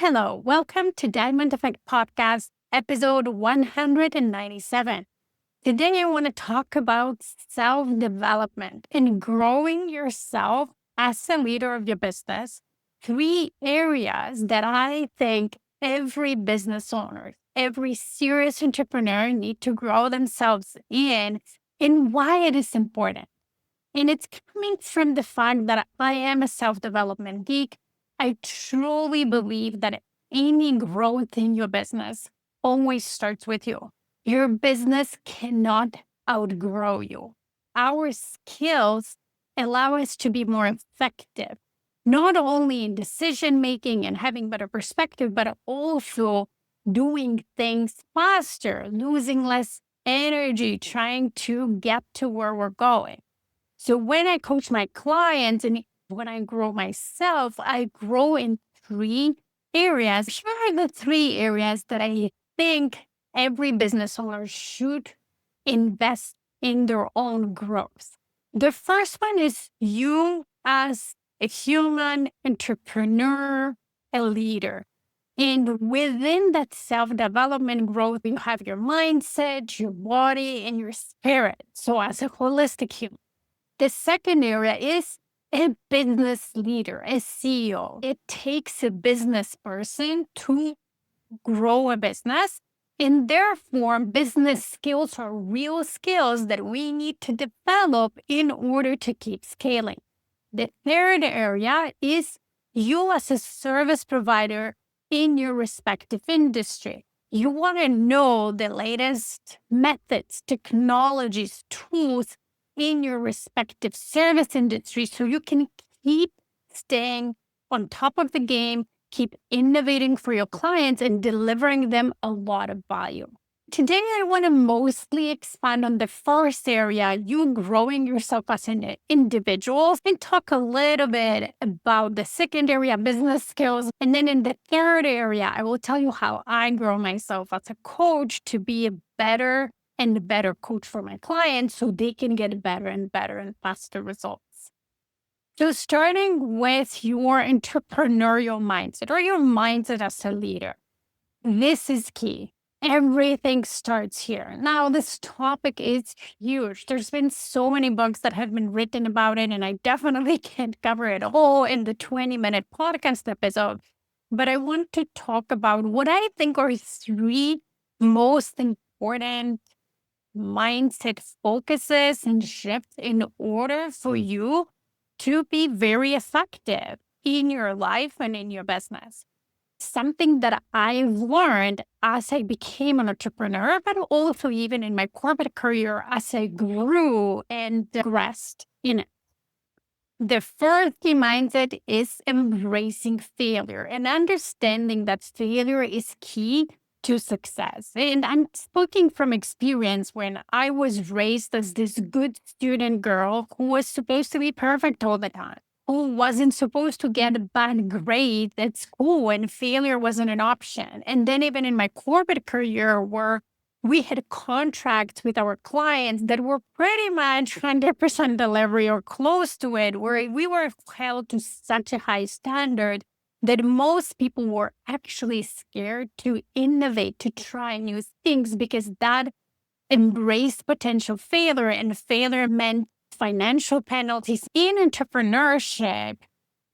Hello, welcome to Diamond Effect Podcast, episode 197. Today, I want to talk about self development and growing yourself as a leader of your business. Three areas that I think every business owner, every serious entrepreneur need to grow themselves in, and why it is important. And it's coming from the fact that I am a self development geek. I truly believe that any growth in your business always starts with you. Your business cannot outgrow you. Our skills allow us to be more effective, not only in decision making and having better perspective, but also doing things faster, losing less energy, trying to get to where we're going. So when I coach my clients and when I grow myself, I grow in three areas. Here are the three areas that I think every business owner should invest in their own growth. The first one is you as a human entrepreneur, a leader. And within that self development growth, you have your mindset, your body, and your spirit. So, as a holistic human. The second area is a business leader, a CEO. It takes a business person to grow a business. And therefore, business skills are real skills that we need to develop in order to keep scaling. The third area is you as a service provider in your respective industry. You want to know the latest methods, technologies, tools in your respective service industry so you can keep staying on top of the game, keep innovating for your clients and delivering them a lot of value. Today, I want to mostly expand on the first area, you growing yourself as an individual, and talk a little bit about the second area, business skills. And then in the third area, I will tell you how I grow myself as a coach to be a better and better coach for my clients so they can get better and better and faster results. So starting with your entrepreneurial mindset or your mindset as a leader, this is key. Everything starts here. Now, this topic is huge. There's been so many books that have been written about it, and I definitely can't cover it all in the 20-minute podcast episode. But I want to talk about what I think are three most important mindset focuses and shifts in order for you to be very effective in your life and in your business. Something that I've learned as I became an entrepreneur, but also even in my corporate career as I grew and progressed in it. The first key mindset is embracing failure and understanding that failure is key to success. And I'm speaking from experience when I was raised as this good student girl who was supposed to be perfect all the time, who wasn't supposed to get a bad grade at school, and failure wasn't an option. And then even in my corporate career where we had contracts with our clients that were pretty much 100% delivery or close to it, where we were held to such a high standard that most people were actually scared to innovate, to try new things, because that embraced potential failure, and failure meant financial penalties. In entrepreneurship,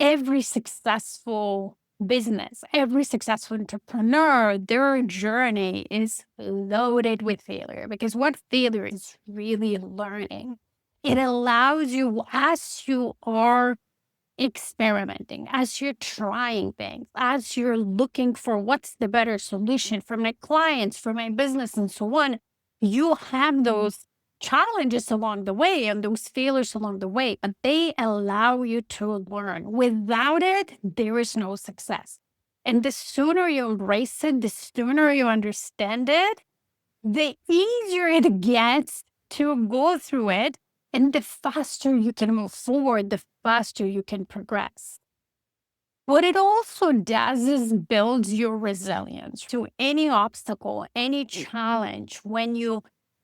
every successful business, every successful entrepreneur, their journey is loaded with failure, because what failure is really learning. It allows you, as you are experimenting, as you're trying things, as you're looking for what's the better solution for my clients, for my business, and so on, you have those challenges along the way and those failures along the way, but they allow you to learn. Without it, there is no success. And the sooner you embrace it, the sooner you understand it, the easier it gets to go through it. And the faster you can move forward, the faster you can progress. What it also does is builds your resilience to any obstacle, any challenge. When you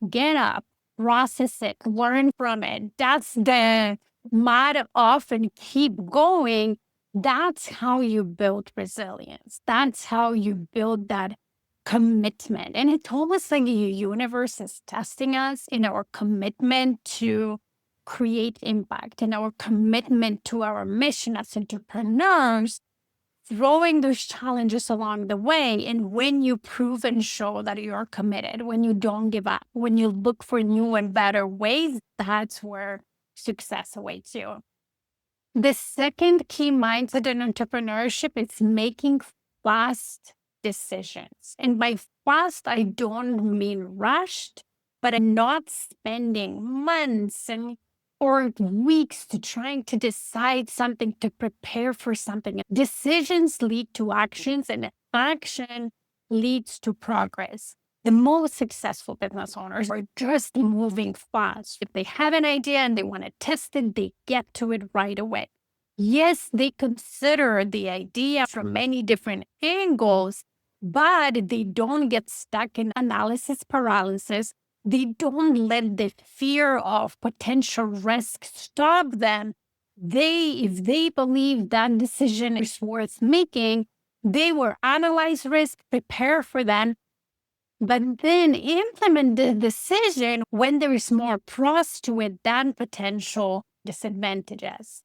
get up, process it, learn from it, that's the motto of and keep going. That's how you build resilience. That's how you build that commitment. And it's almost like the universe is testing us in our commitment to create impact and our commitment to our mission as entrepreneurs, throwing those challenges along the way. And when you prove and show that you're committed, when you don't give up, when you look for new and better ways, that's where success awaits you. The second key mindset in entrepreneurship is making fast decisions. And by fast, I don't mean rushed, but I'm not spending months and or weeks to trying to decide something, to prepare for something. Decisions lead to actions, and action leads to progress. The most successful business owners are just moving fast. If they have an idea and they want to test it, they get to it right away. Yes, they consider the idea from many different angles, but they don't get stuck in analysis paralysis. They don't let the fear of potential risk stop them. If they believe that decision is worth making, they will analyze risk, prepare for them, but then implement the decision when there is more pros to it than potential disadvantages.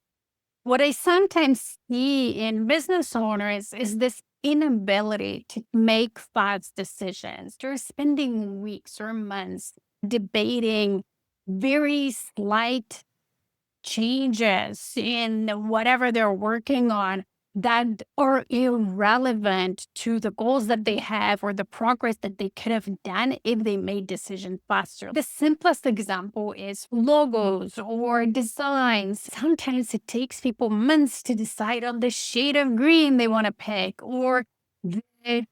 What I sometimes see in business owners is this inability to make fast decisions. They're spending weeks or months debating very slight changes in whatever they're working on that are irrelevant to the goals that they have or the progress that they could have done if they made decisions faster. The simplest example is logos or designs. Sometimes it takes people months to decide on the shade of green they want to pick or the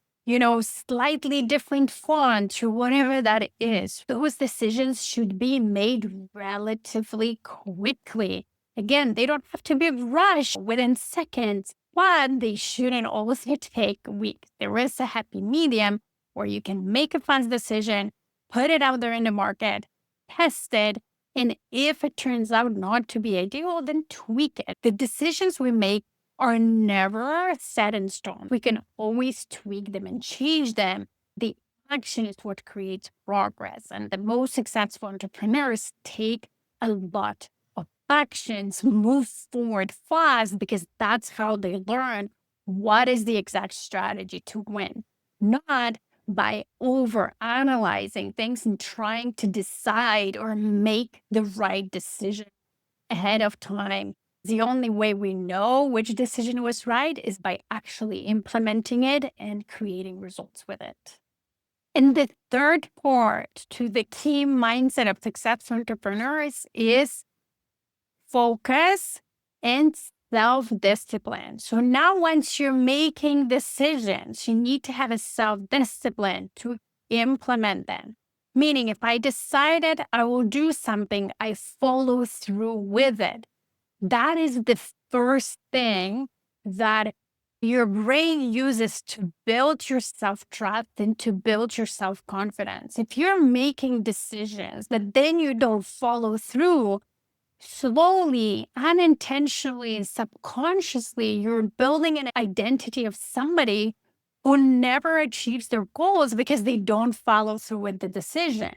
slightly different font or whatever that is. Those decisions should be made relatively quickly. Again, they don't have to be rushed within seconds, but they shouldn't also take weeks. There is a happy medium where you can make a fast decision, put it out there in the market, test it, and if it turns out not to be ideal, then tweak it. The decisions we make are never set in stone. We can always tweak them and change them. The action is what creates progress. And the most successful entrepreneurs take a lot of actions, move forward fast, because that's how they learn what is the exact strategy to win, not by over analyzing things and trying to decide or make the right decision ahead of time. The only way we know which decision was right is by actually implementing it and creating results with it. And the third part to the key mindset of successful entrepreneurs is focus and self-discipline. So now once you're making decisions, you need to have a self-discipline to implement them. Meaning if I decided I will do something, I follow through with it. That is the first thing that your brain uses to build your self-trust and to build your self-confidence. If you're making decisions that then you don't follow through, slowly, unintentionally, subconsciously, you're building an identity of somebody who never achieves their goals because they don't follow through with the decision,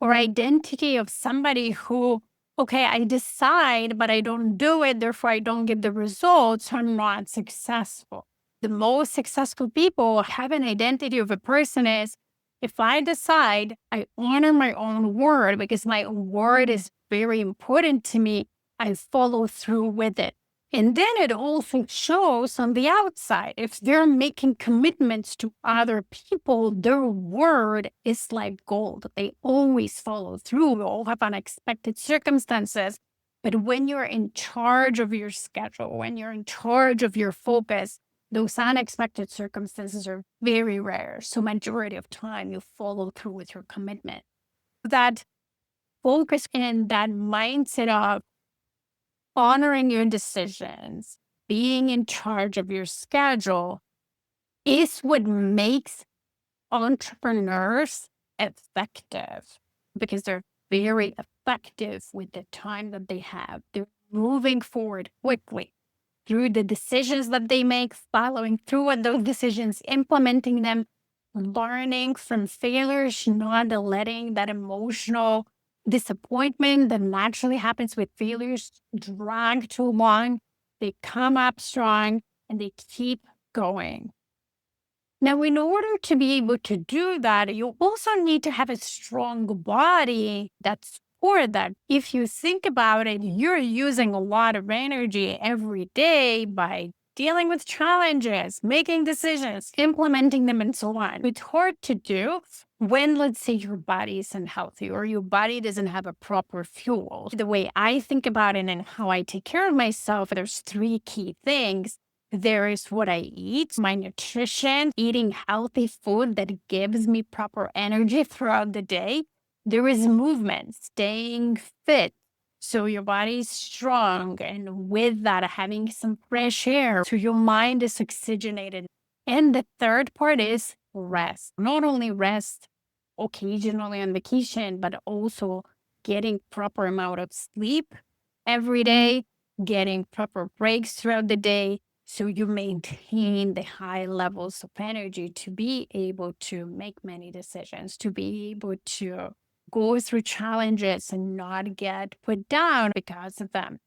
or identity of somebody who, okay, I decide, but I don't do it, therefore I don't get the results, I'm not successful. The most successful people have an identity of a person is, if I decide, I honor my own word because my word is very important to me. I follow through with it. And then it also shows on the outside. If they're making commitments to other people, their word is like gold. They always follow through. We all have unexpected circumstances. But when you're in charge of your schedule, when you're in charge of your focus, those unexpected circumstances are very rare. So majority of time, you follow through with your commitment. That focus and that mindset of honoring your decisions, being in charge of your schedule is what makes entrepreneurs effective, because they're very effective with the time that they have. They're moving forward quickly. through the decisions that they make, following through on those decisions, implementing them, learning from failures, not letting that emotional disappointment that naturally happens with failures drag too long. They come up strong and they keep going. Now, in order to be able to do that, you also need to have a strong body that's for that. If you think about it, you're using a lot of energy every day by dealing with challenges, making decisions, implementing them, and so on. It's hard to do when, let's say, your body isn't healthy or your body doesn't have a proper fuel. The way I think about it and how I take care of myself, there's three key things. There is what I eat, my nutrition, eating healthy food that gives me proper energy throughout the day. There is movement, staying fit. So your body is strong. And with that, having some fresh air. So your mind is oxygenated. And the third part is rest. Not only rest occasionally on vacation, but also getting proper amount of sleep every day, getting proper breaks throughout the day, so you maintain the high levels of energy to be able to make many decisions, to be able to go through challenges and not get put down because of them.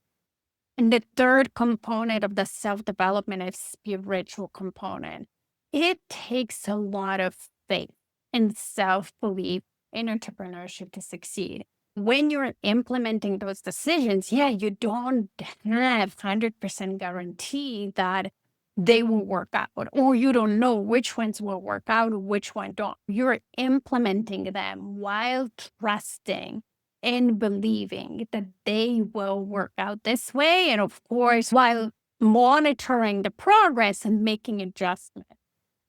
And the third component of the self-development is spiritual component. It takes a lot of faith and self-belief in entrepreneurship to succeed. When you're implementing those decisions, yeah, you don't have 100% guarantee that they will work out, or you don't know which ones will work out, which one don't. You're implementing them while trusting and believing that they will work out this way. And of course, while monitoring the progress and making adjustments.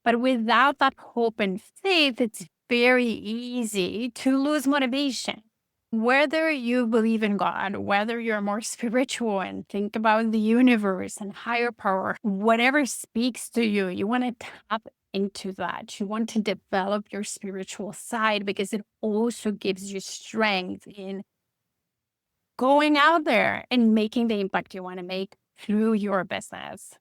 But without that hope and faith, it's very easy to lose motivation. Whether you believe in God, whether you're more spiritual and think about the universe and higher power, whatever speaks to you, you want to tap into that. You want to develop your spiritual side because it also gives you strength in going out there and making the impact you want to make through your business.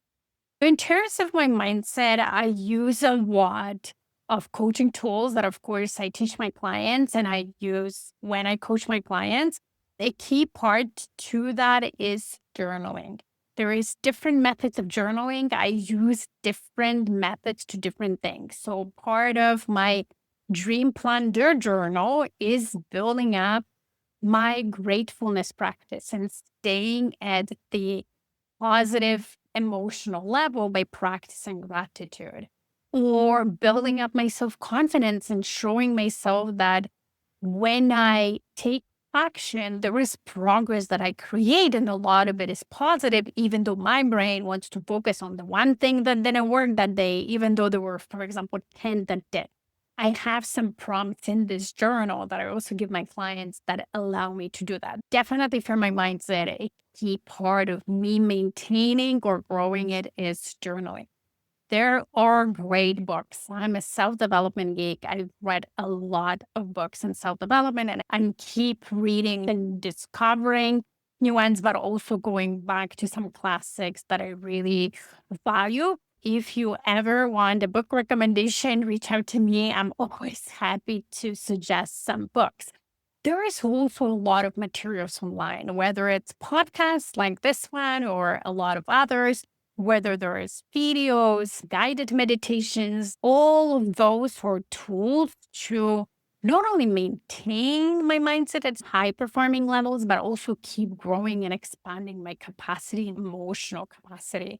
In terms of my mindset, I use a lot of coaching tools that, of course, I teach my clients and I use when I coach my clients. A key part to that is journaling. There is different methods of journaling. I use different methods to different things. So part of my dream planner journal is building up my gratefulness practice and staying at the positive emotional level by practicing gratitude or building up my self confidence and showing myself that when I take action, there is progress that I create, and a lot of it is positive, even though my brain wants to focus on the one thing that didn't work that day, even though there were, for example, 10 that did. I have some prompts in this journal that I also give my clients that allow me to do that. Definitely for my mindset, a key part of me maintaining or growing it is journaling. There are great books. I'm a self-development geek. I've read a lot of books in self-development and I keep reading and discovering new ones, but also going back to some classics that I really value. If you ever want a book recommendation, reach out to me. I'm always happy to suggest some books. There is also a lot of materials online, whether it's podcasts like this one or a lot of others, whether there is videos, guided meditations, all of those are tools to not only maintain my mindset at high performing levels, but also keep growing and expanding my capacity and emotional capacity.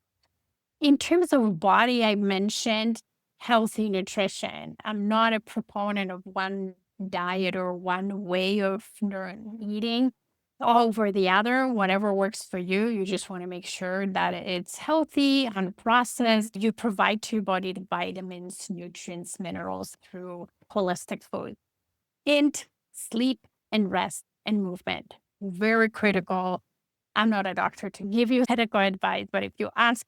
In terms of body, I mentioned healthy nutrition. I'm not a proponent of one diet or one way of eating over the other. Whatever works for you, you just want to make sure that it's healthy, unprocessed. You provide to your body the vitamins, nutrients, minerals through holistic food. And sleep and rest and movement. Very critical. I'm not a doctor to give you medical advice, but if you ask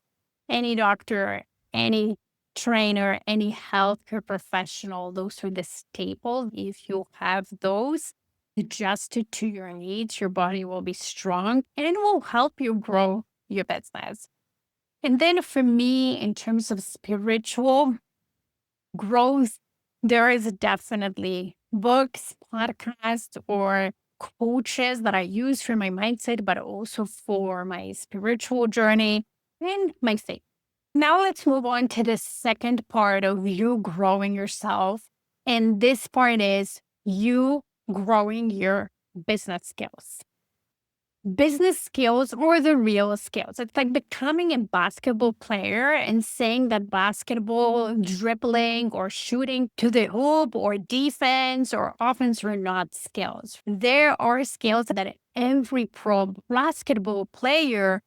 any doctor, any trainer, any healthcare professional, those are the staples. If you have those adjusted to your needs, your body will be strong and it will help you grow your business. And then for me, in terms of spiritual growth, there is definitely books, podcasts, or coaches that I use for my mindset, but also for my spiritual journey and my faith. Now let's move on to the second part of you growing yourself. And this part is you growing your business skills. Business skills or the real skills. It's like becoming a basketball player and saying that basketball, dribbling, or shooting to the hoop, or defense or offense are not skills. There are skills that every pro basketball player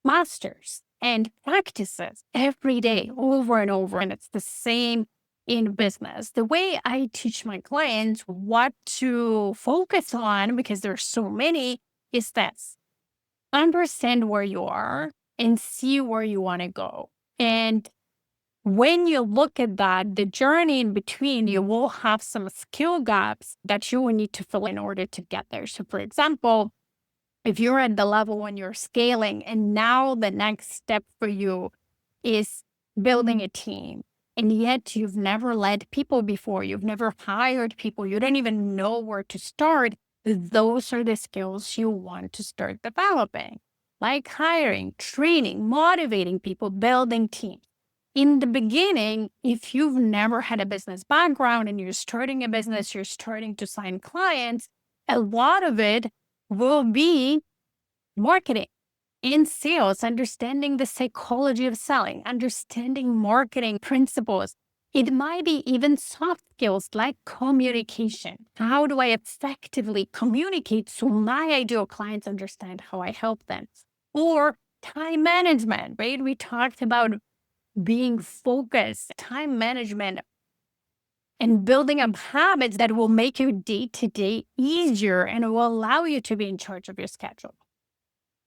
masters and practices every day over and over. And it's the same in business. The way I teach my clients what to focus on, because there's so many, is this: understand where you are and see where you want to go. And when you look at that, the journey in between, you will have some skill gaps that you will need to fill in order to get there. So, for example, if you're at the level when you're scaling and now the next step for you is building a team, and yet you've never led people before, you've never hired people, you don't even know where to start, those are the skills you want to start developing, like hiring, training, motivating people, building teams. In the beginning, if you've never had a business background and you're starting a business, you're starting to sign clients, a lot of it will be marketing in sales, understanding the psychology of selling, understanding marketing principles. It might be even soft skills like communication. How do I effectively communicate so my ideal clients understand how I help them? Or time management, right? We talked about being focused, time management, and building up habits that will make your day to day easier and will allow you to be in charge of your schedule.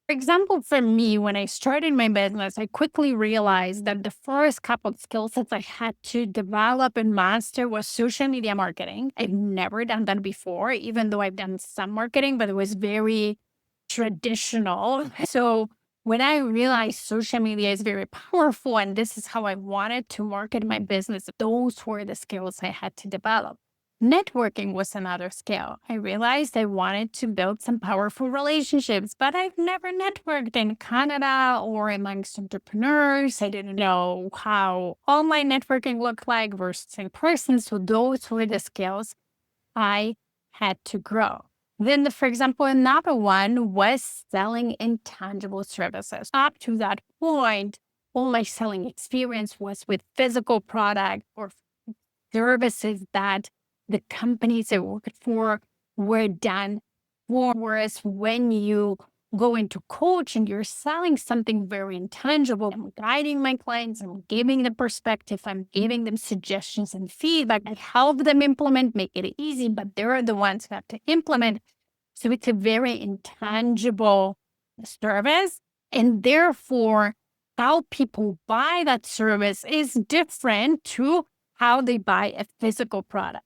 For example, for me, when I started my business, I quickly realized that the first couple of skill sets I had to develop and master was social media marketing. I've never done that before, even though I've done some marketing, but it was very traditional. So when I realized social media is very powerful and this is how I wanted to market my business, those were the skills I had to develop. Networking was another skill. I realized I wanted to build some powerful relationships, but I've never networked in Canada or amongst entrepreneurs. I didn't know how online networking looked like versus in person. So those were the skills I had to grow. Then, for example, another one was selling intangible services. Up to that point, all my selling experience was with physical product or services that the companies I worked for were done for. Whereas when you go into coaching, you're selling something very intangible. I'm guiding my clients, I'm giving them perspective, I'm giving them suggestions and feedback. I help them implement, make it easy, but they're the ones who have to implement. So it's a very intangible service. And therefore, how people buy that service is different to how they buy a physical product.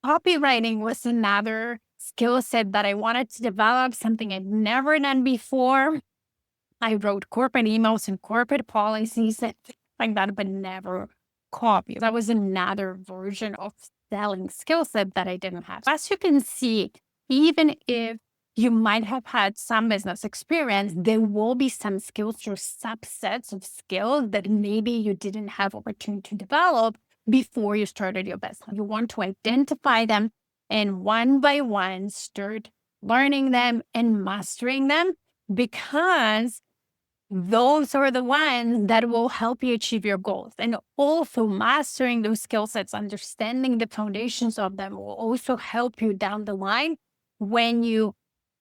Copywriting was another skill set that I wanted to develop, something I've never done before. I wrote corporate emails and corporate policies and things like that, but never copy. That was another version of selling skill set that I didn't have. As you can see, even if you might have had some business experience, there will be some skills or subsets of skills that maybe you didn't have opportunity to develop before you started your business. You want to identify them and one by one start learning them and mastering them, because those are the ones that will help you achieve your goals. And also mastering those skill sets, understanding the foundations of them will also help you down the line. When you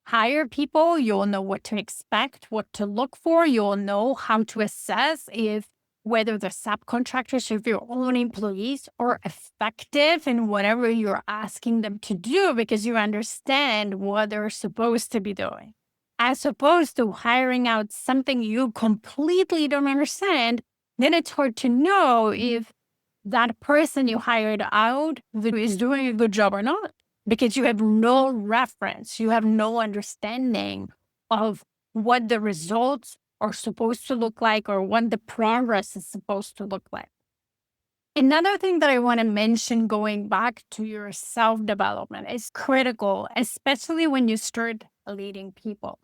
hire people, you'll know what to expect, what to look for. You'll know how to assess if whether the subcontractors or your own employees are effective in whatever you're asking them to do, because you understand what they're supposed to be doing. As opposed to hiring out something you completely don't understand, then it's hard to know if that person you hired out is doing a good job or not, because you have no reference, you have no understanding of what the results are supposed to look like or what the progress is supposed to look like. Another thing that I want to mention going back to your self development is critical, especially when you start leading people.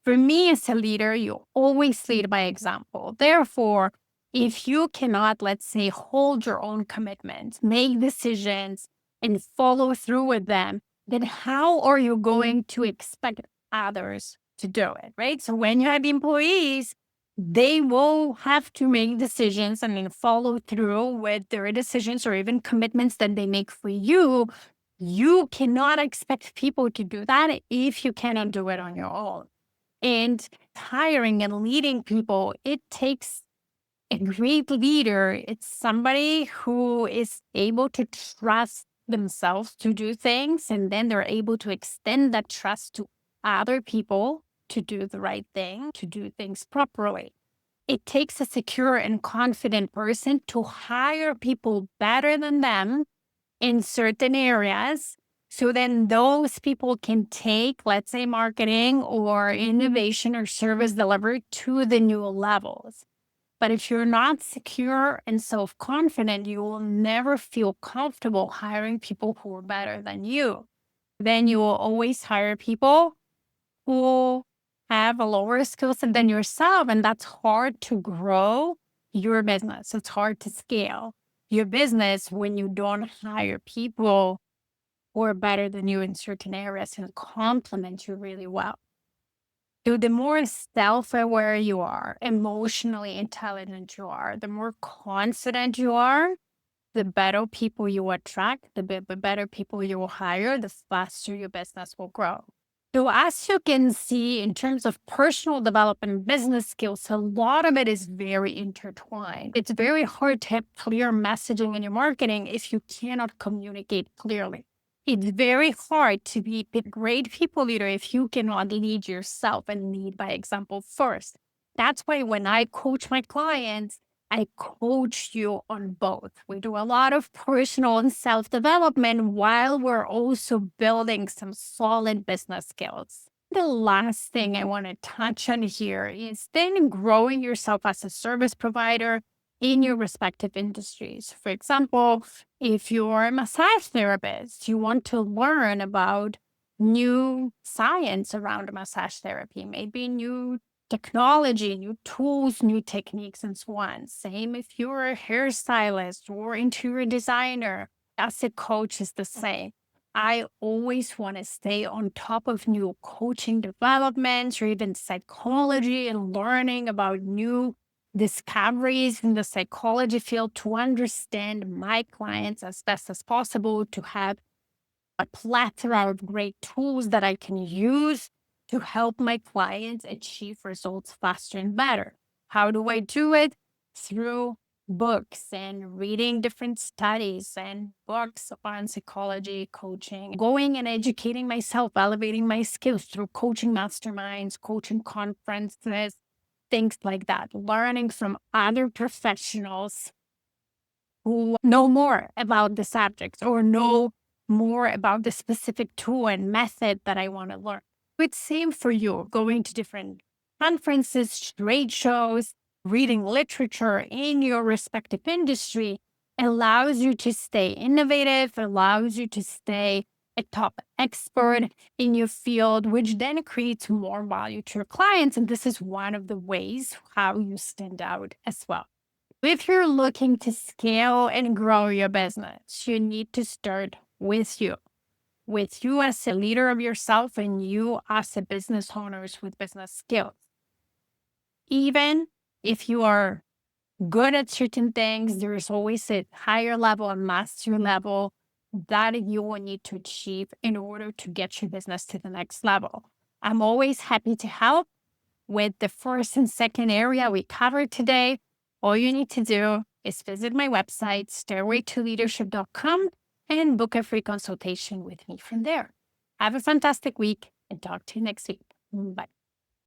For me as a leader, you always lead by example. Therefore, if you cannot, let's say, hold your own commitments, make decisions, and follow through with them, then how are you going to expect others to do it, right? So when you have employees, they will have to make decisions and then follow through with their decisions or even commitments that they make for you. You cannot expect people to do that if you cannot do it on your own. And hiring and leading people, it takes a great leader. It's somebody who is able to trust themselves to do things, and then they're able to extend that trust to other people to do the right thing, to do things properly. It takes a secure and confident person to hire people better than them in certain areas. So then those people can take, let's say, marketing or innovation or service delivery to the new levels. But if you're not secure and self confident, you will never feel comfortable hiring people who are better than you. Then you will always hire people who have a lower skill set than yourself. And that's hard to grow your business. It's hard to scale your business when you don't hire people who are better than you in certain areas and complement you really well. So the more self-aware you are, emotionally intelligent you are, the more confident you are, the better people you attract, the better people you will hire, the faster your business will grow. So as you can see, in terms of personal development, and business skills, a lot of it is very intertwined. It's very hard to have clear messaging in your marketing if you cannot communicate clearly. It's very hard to be a great people leader if you cannot lead yourself and lead by example first. That's why when I coach my clients, I coach you on both. We do a lot of personal and self development while we're also building some solid business skills. The last thing I want to touch on here is then growing yourself as a service provider in your respective industries. For example, if you're a massage therapist, you want to learn about new science around massage therapy, maybe new technology, new tools, new techniques, and so on. Same if you're a hairstylist or interior designer, as a coach is the same. I always want to stay on top of new coaching developments or even psychology and learning about new discoveries in the psychology field to understand my clients as best as possible, to have a plethora of great tools that I can use to help my clients achieve results faster and better. How do I do it? Through books and reading different studies and books on psychology, coaching, going and educating myself, elevating my skills through coaching masterminds, coaching conferences, things like that, learning from other professionals who know more about the subject or know more about the specific tool and method that I want to learn. It's same for you, going to different conferences, trade shows, reading literature in your respective industry allows you to stay innovative, allows you to stay a top expert in your field, which then creates more value to your clients. And this is one of the ways how you stand out as well. If you're looking to scale and grow your business, you need to start with you as a leader of yourself and you as a business owners with business skills. Even if you are good at certain things, there is always a higher level, a master level that you will need to achieve in order to get your business to the next level. I'm always happy to help with the first and second area we covered today. All you need to do is visit my website, stairwaytoleadership.com, and book a free consultation with me from there. Have a fantastic week and talk to you next week. Bye.